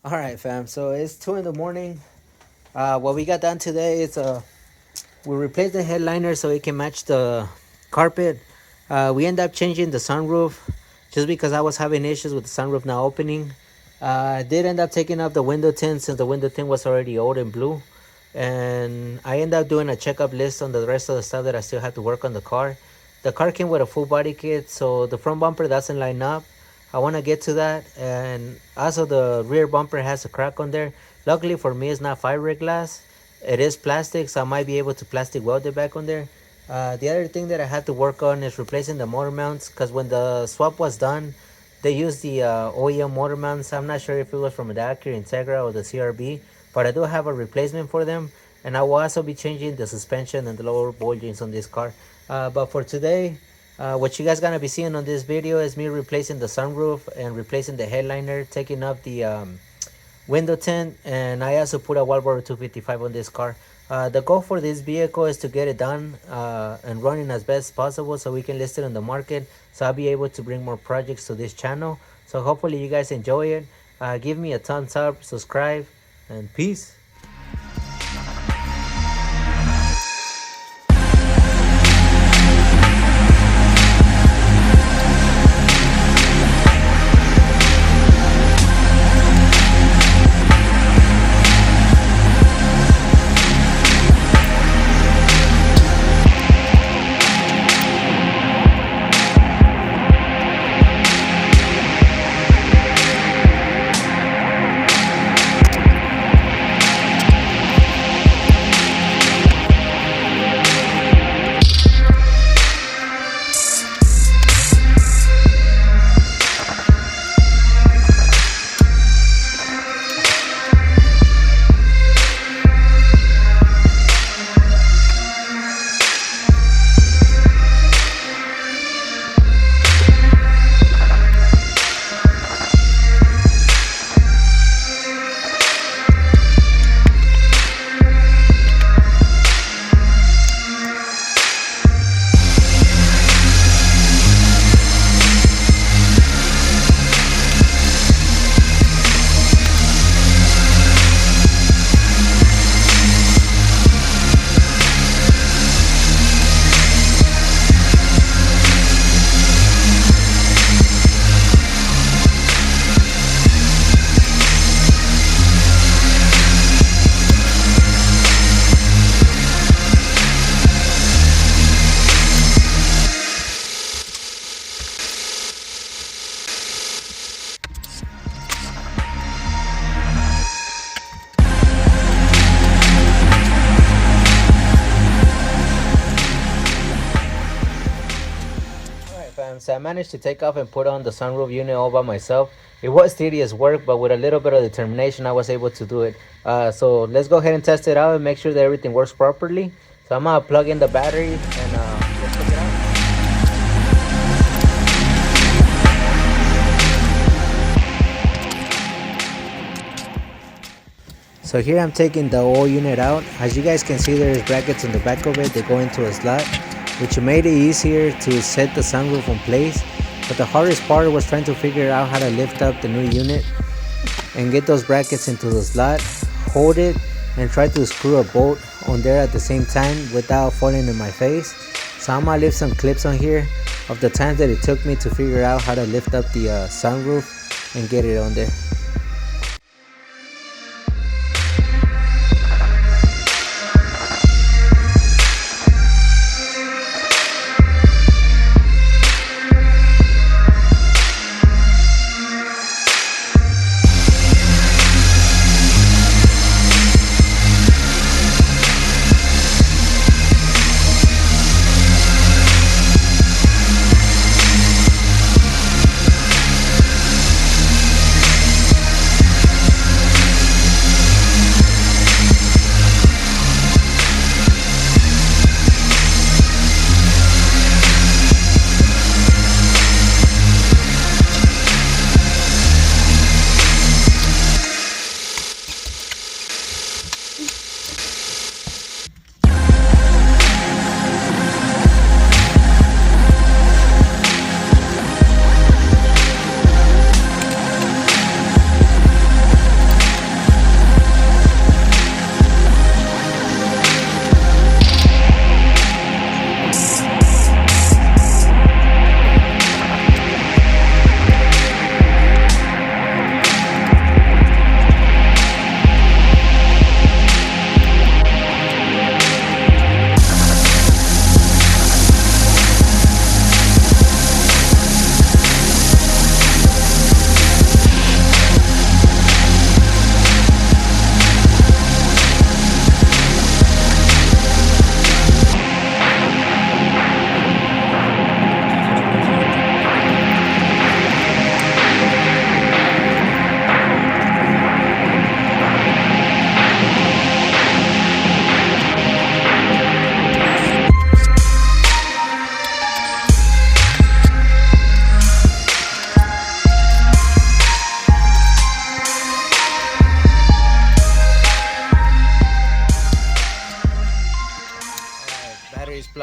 All right, fam. So it's 2 in the morning. What we got done today is we replaced the headliner so it can match the carpet. We end up changing the sunroof just because I was having issues with the sunroof not opening. I did end up taking off the window tint since the window tint was already old and blue. And I ended up doing a checkup list on the rest of the stuff that I still had to work on the car. The car came with a full body kit, so the front bumper doesn't line up. I want to get to that. And also the rear bumper has a crack on there. Luckily for me, it's not fiberglass. It is plastic, so I might be able to plastic weld it back on there. The other thing that I had to work on is replacing the motor mounts, because when the swap was done, they used the OEM motor mounts. I'm not sure if it was from the Acura Integra or the CRB, but I do have a replacement for them. And I will also be changing the suspension and the lower ball joints on this car. But for today, what you guys gonna be seeing on this video is me replacing the sunroof and replacing the headliner, taking off the window tint, and I also put a Walboro 255 on this car. The goal for this vehicle is to get it done and running as best as possible so we can list it on the market, so I'll be able to bring more projects to this channel. So hopefully you guys enjoy it. Give me a thumbs up, subscribe, and peace. So I managed to take off and put on the sunroof unit all by myself. It was tedious work, but with a little bit of determination, I was able to do it. So let's go ahead and test it out and make sure that everything works properly. So I'm gonna plug in the battery and let's check it out. So here I'm taking the oil unit out. As you guys can see, there's brackets on the back of it. They go into a slot, which made it easier to set the sunroof in place. But the hardest part was trying to figure out how to lift up the new unit and get those brackets into the slot, hold it, and try to screw a bolt on there at the same time without falling in my face. So I'm gonna leave some clips on here of the times that it took me to figure out how to lift up the sunroof and get it on there.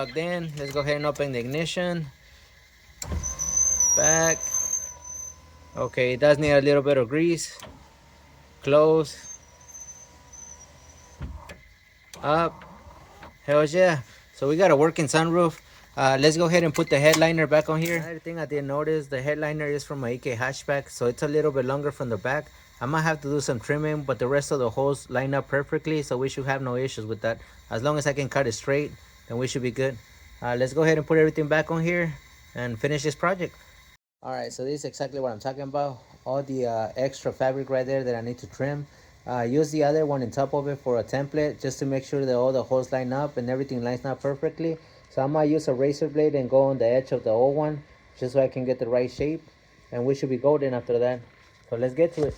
plugged in. Let's go ahead and open the ignition. Back. Okay, it does need a little bit of grease. Close. Up. Hells yeah. So we got a working sunroof. Let's go ahead and put the headliner back on here. Another thing I did notice, the headliner is from my EK hatchback, so it's a little bit longer from the back. I might have to do some trimming, but the rest of the holes line up perfectly, so we should have no issues with that. As long as I can cut it straight, then we should be good. Let's go ahead and put everything back on here and finish this project. All right, so this is exactly what I'm talking about. All the extra fabric right there that I need to trim. Use the other one on top of it for a template, just to make sure that all the holes line up and everything lines up perfectly. So I'm gonna use a razor blade and go on the edge of the old one, just so I can get the right shape, and we should be golden after that. So let's get to it.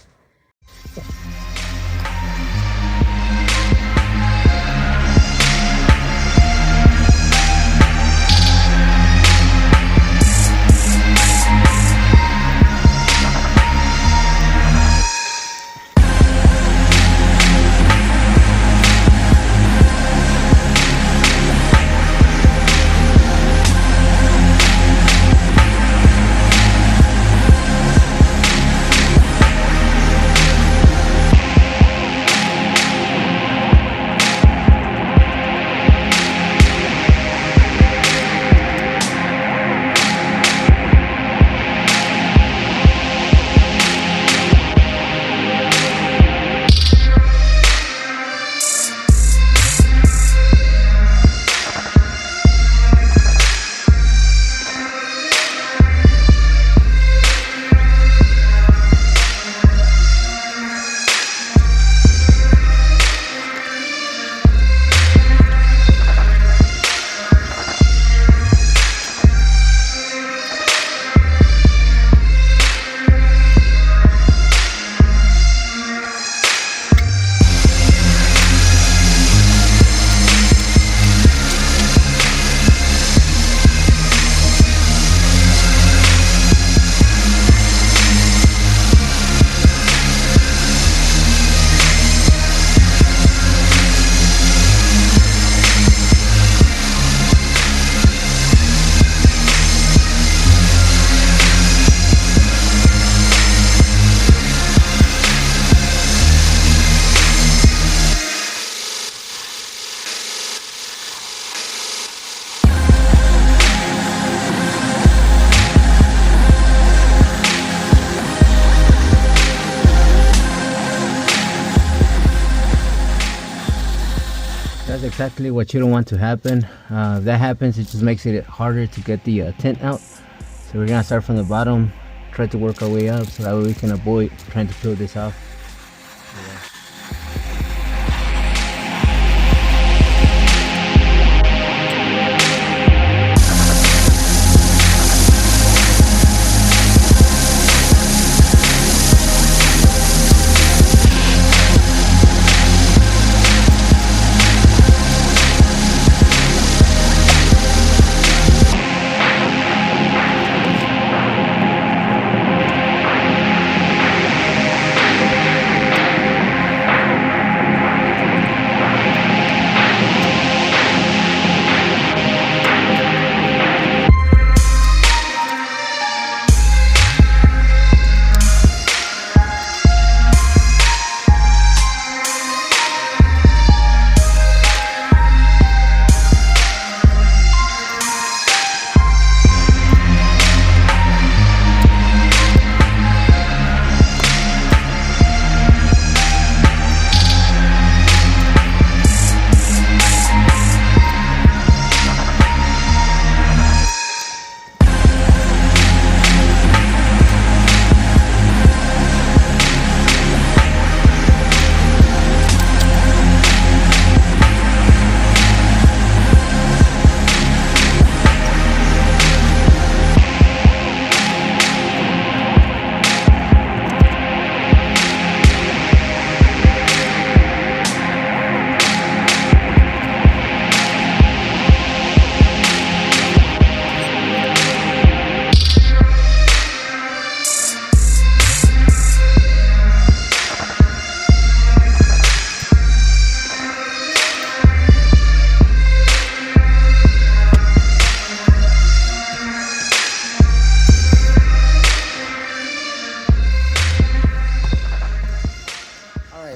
That's exactly what you don't want to happen. If that happens, it just makes it harder to get the tint out. So we're gonna start from the bottom, try to work our way up, so that way we can avoid trying to peel this off.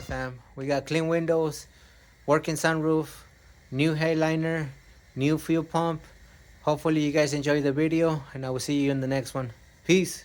fam. We got clean windows, working sunroof, new headliner, new fuel pump. Hopefully you guys enjoyed the video, and I will see you in the next one. Peace.